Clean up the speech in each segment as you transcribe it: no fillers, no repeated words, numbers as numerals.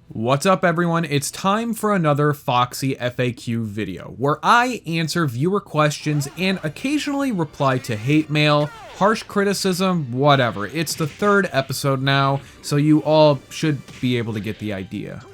What's up everyone, it's time for another Foxxy FAQ video, where I answer viewer questions and occasionally reply to hate mail, harsh criticism, whatever. It's the third episode now, so you all should be able to get the idea.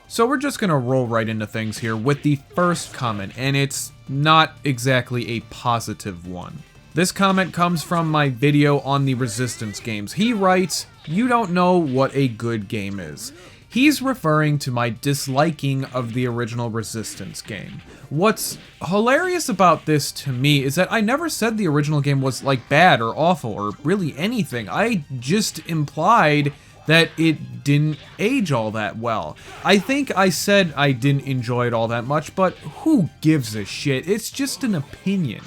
So we're just gonna roll right into things here with the first comment, and it's not exactly a positive one. This comment comes from my video on the Resistance games. He writes, "You don't know what a good game is." He's referring to my disliking of the original Resistance game. What's hilarious about this to me is that I never said the original game was like bad or awful or really anything. I just implied that it didn't age all that well. I think I said I didn't enjoy it all that much, but who gives a shit? It's just an opinion.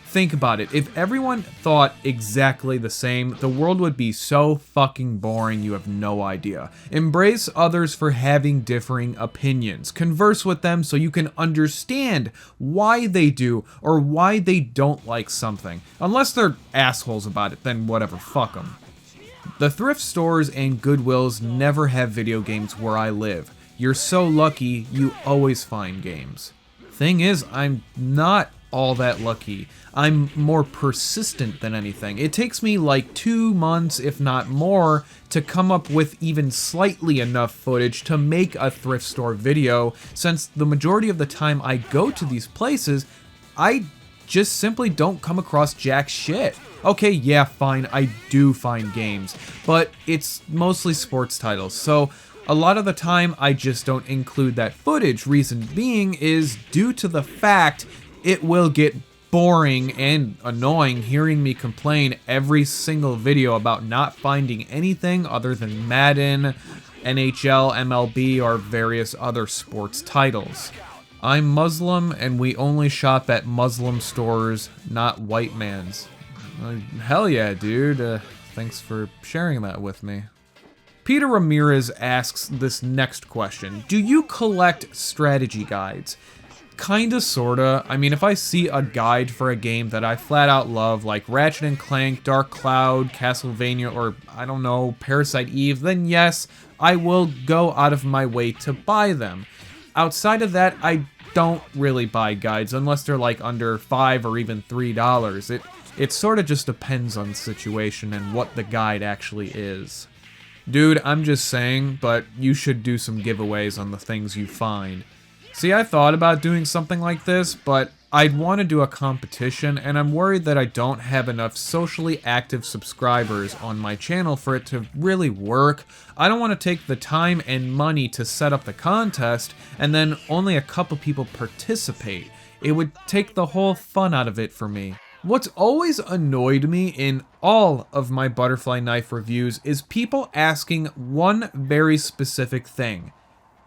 Think about it, if everyone thought exactly the same, the world would be so fucking boring you have no idea. Embrace others for having differing opinions. Converse with them so you can understand why they do or why they don't like something. Unless they're assholes about it, then whatever, fuck them. The thrift stores and Goodwills never have video games where I live. You're so lucky you always find games. Thing is, I'm not all that lucky. I'm more persistent than anything. It takes me like 2 months, if not more, to come up with even slightly enough footage to make a thrift store video, since the majority of the time I go to these places, I just simply don't come across jack shit. Okay, yeah, fine, I do find games, but it's mostly sports titles, so a lot of the time I just don't include that footage. Reason being is due to the fact it will get boring and annoying hearing me complain every single video about not finding anything other than Madden, NHL, MLB, or various other sports titles. I'm Muslim and we only shop at Muslim stores, not white man's. Hell yeah, dude. Thanks for sharing that with me. Peter Ramirez asks this next question. Do you collect strategy guides? Kinda, sorta. I mean, if I see a guide for a game that I flat out love, like Ratchet & Clank, Dark Cloud, Castlevania, or, I don't know, Parasite Eve, then yes, I will go out of my way to buy them. Outside of that, I don't really buy guides, unless they're like under $5 or even $3. It sorta just depends on the situation and what the guide actually is. Dude, I'm just saying, but you should do some giveaways on the things you find. See, I thought about doing something like this, but I'd want to do a competition, and I'm worried that I don't have enough socially active subscribers on my channel for it to really work. I don't want to take the time and money to set up the contest, and then only a couple people participate. It would take the whole fun out of it for me. What's always annoyed me in all of my butterfly knife reviews is people asking one very specific thing.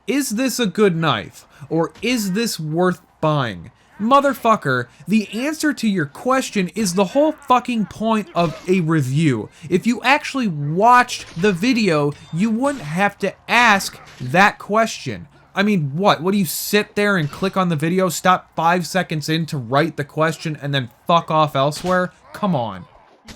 Is this a good knife? Or is this worth buying? Motherfucker, the answer to your question is the whole fucking point of a review. If you actually watched the video, you wouldn't have to ask that question. I mean, what do you sit there and click on the video, stop 5 seconds in to write the question, and then fuck off elsewhere? Come on.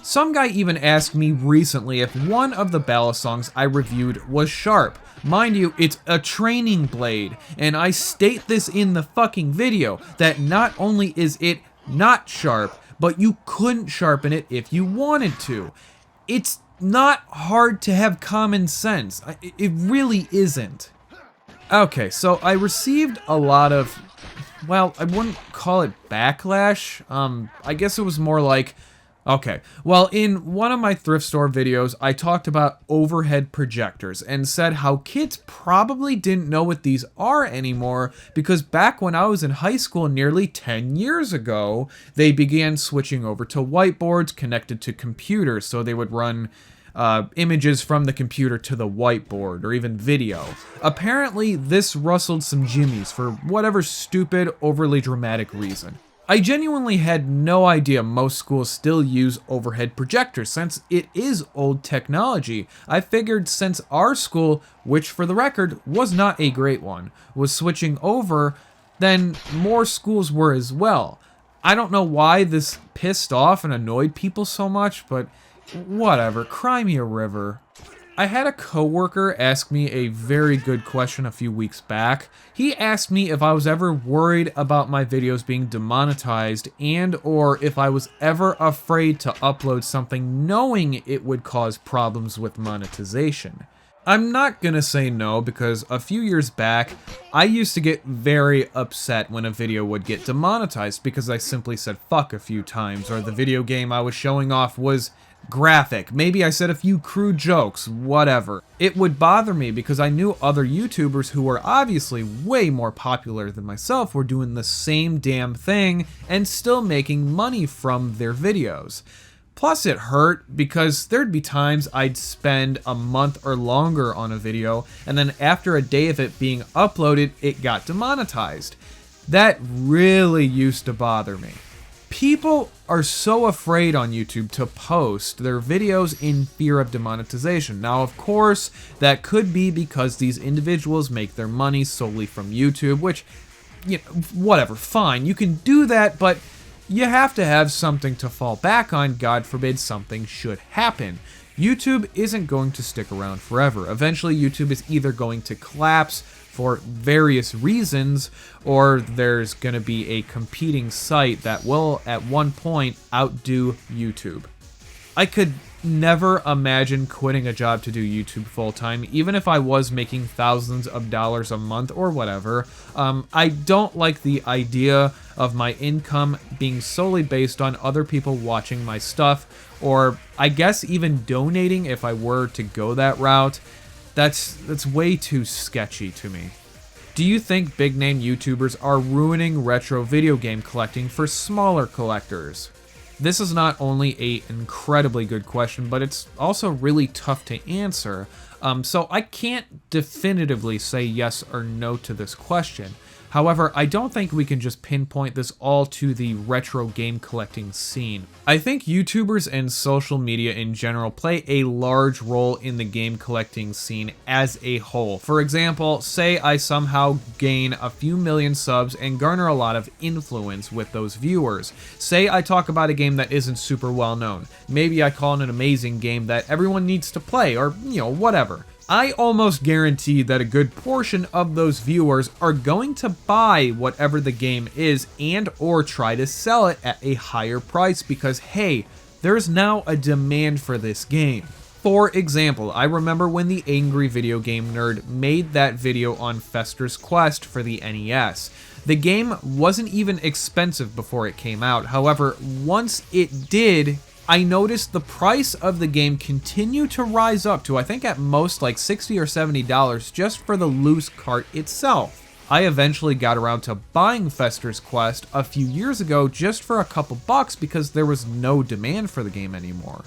Some guy even asked me recently if one of the ballast songs I reviewed was sharp. Mind you, it's a training blade, and I state this in the fucking video, that not only is it not sharp, but you couldn't sharpen it if you wanted to. It's not hard to have common sense. It really isn't. Okay, so I received a lot of, well, I wouldn't call it backlash. I guess it was more like, okay, well, in one of my thrift store videos, I talked about overhead projectors and said how kids probably didn't know what these are anymore because back when I was in high school nearly 10 years ago, they began switching over to whiteboards connected to computers, so they would run images from the computer to the whiteboard, or even video. Apparently, this rustled some jimmies for whatever stupid, overly dramatic reason. I genuinely had no idea most schools still use overhead projectors, since it is old technology. I figured since our school, which for the record was not a great one, was switching over, then more schools were as well. I don't know why this pissed off and annoyed people so much, but whatever, cry me a river. I had a coworker ask me a very good question a few weeks back. He asked me if I was ever worried about my videos being demonetized and or if I was ever afraid to upload something knowing it would cause problems with monetization. I'm not gonna say no because a few years back, I used to get very upset when a video would get demonetized because I simply said fuck a few times or the video game I was showing off was graphic. Maybe I said a few crude jokes, whatever. It would bother me because I knew other YouTubers who were obviously way more popular than myself were doing the same damn thing and still making money from their videos. Plus it hurt because there'd be times I'd spend a month or longer on a video and then after a day of it being uploaded, it got demonetized. That really used to bother me. People are so afraid on YouTube to post their videos in fear of demonetization. Now, of course, that could be because these individuals make their money solely from YouTube, which, you know, whatever, fine, you can do that, but you have to have something to fall back on. God forbid something should happen. YouTube isn't going to stick around forever. Eventually, YouTube is either going to collapse for various reasons, or there's going to be a competing site that will, at one point, outdo YouTube. I could never imagine quitting a job to do YouTube full-time, even if I was making thousands of dollars a month or whatever. I don't like the idea of my income being solely based on other people watching my stuff, or I guess even donating if I were to go that route. That's way too sketchy to me. Do you think big-name YouTubers are ruining retro video game collecting for smaller collectors? This is not only an incredibly good question, but it's also really tough to answer. So I can't definitively say yes or no to this question. However, I don't think we can just pinpoint this all to the retro game collecting scene. I think YouTubers and social media in general play a large role in the game collecting scene as a whole. For example, say I somehow gain a few million subs and garner a lot of influence with those viewers. Say I talk about a game that isn't super well known. Maybe I call it an amazing game that everyone needs to play, or, you know, whatever. I almost guarantee that a good portion of those viewers are going to buy whatever the game is and or try to sell it at a higher price because, hey, there's now a demand for this game. For example, I remember when the Angry Video Game Nerd made that video on Fester's Quest for the NES. The game wasn't even expensive before it came out. However, once it did, I noticed the price of the game continue to rise up to, I think at most like $60 or $70 just for the loose cart itself. I eventually got around to buying Fester's Quest a few years ago just for a couple bucks because there was no demand for the game anymore.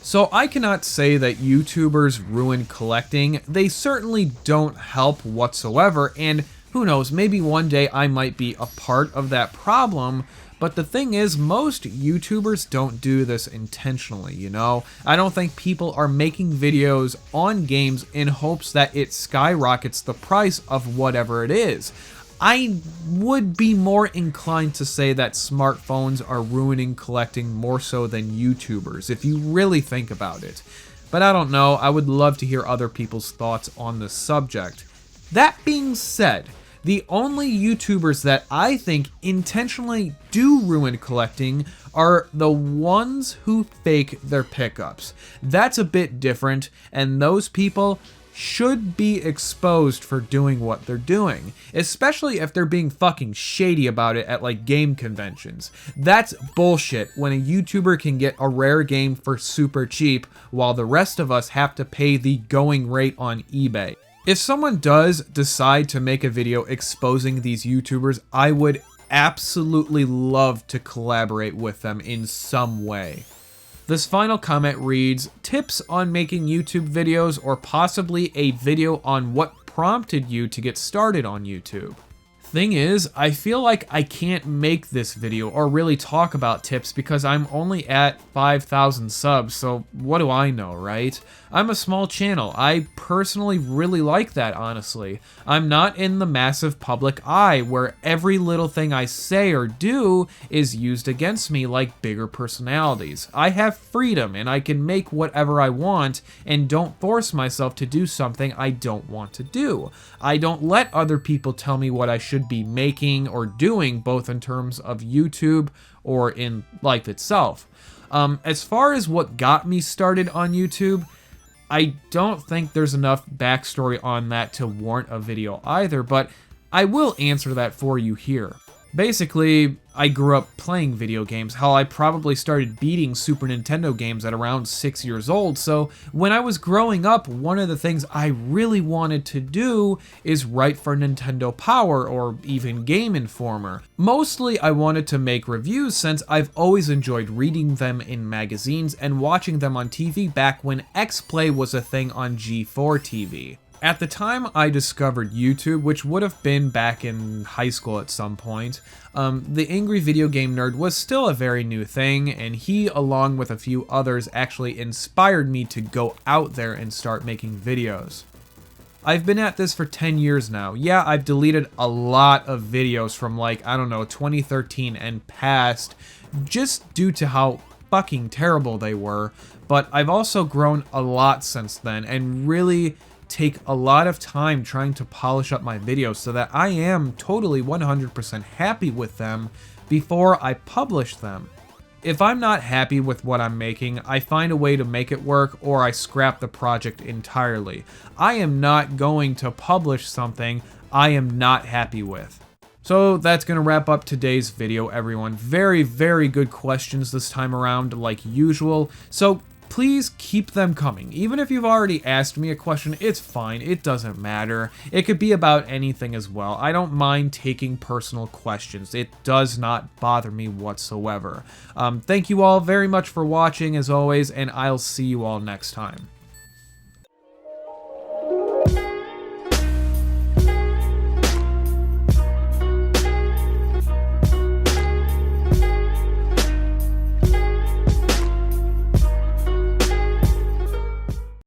So I cannot say that YouTubers ruin collecting. They certainly don't help whatsoever, and who knows, maybe one day I might be a part of that problem. But the thing is, most YouTubers don't do this intentionally, you know? I don't think people are making videos on games in hopes that it skyrockets the price of whatever it is. I would be more inclined to say that smartphones are ruining collecting more so than YouTubers, if you really think about it. But I don't know, I would love to hear other people's thoughts on this subject. That being said, the only YouTubers that I think intentionally do ruin collecting are the ones who fake their pickups. That's a bit different, and those people should be exposed for doing what they're doing, especially if they're being fucking shady about it at like game conventions. That's bullshit when a YouTuber can get a rare game for super cheap while the rest of us have to pay the going rate on eBay. If someone does decide to make a video exposing these YouTubers, I would absolutely love to collaborate with them in some way. This final comment reads, tips on making YouTube videos or possibly a video on what prompted you to get started on YouTube. thing is, I feel like I can't make this video or really talk about tips because I'm only at 5,000 subs, so what do I know, right? I'm a small channel. I personally really like that, honestly. I'm not in the massive public eye where every little thing I say or do is used against me like bigger personalities. I have freedom and I can make whatever I want and don't force myself to do something I don't want to do. I don't let other people tell me what I should be making or doing, both in terms of YouTube or in life itself. As far as what got me started on YouTube, I don't think there's enough backstory on that to warrant a video either, but I will answer that for you here. Basically, I grew up playing video games. Hell, I probably started beating Super Nintendo games at around 6 years old, so when I was growing up, one of the things I really wanted to do is write for Nintendo Power or even Game Informer. Mostly, I wanted to make reviews since I've always enjoyed reading them in magazines and watching them on TV back when X-Play was a thing on G4 TV. At the time I discovered YouTube, which would have been back in high school at some point, the Angry Video Game Nerd was still a very new thing, and he, along with a few others, actually inspired me to go out there and start making videos. I've been at this for 10 years now. Yeah, I've deleted a lot of videos from like, I don't know, 2013 and past, just due to how fucking terrible they were, but I've also grown a lot since then, and really take a lot of time trying to polish up my videos so that I am totally 100% happy with them before I publish them. If I'm not happy with what I'm making, I find a way to make it work or I scrap the project entirely. I am not going to publish something I am not happy with. So that's going to wrap up today's video, everyone. Very, very good questions this time around, like usual. So please keep them coming. Even if you've already asked me a question, it's fine. It doesn't matter. It could be about anything as well. I don't mind taking personal questions. It does not bother me whatsoever. Thank you all very much for watching, as always, and I'll see you all next time.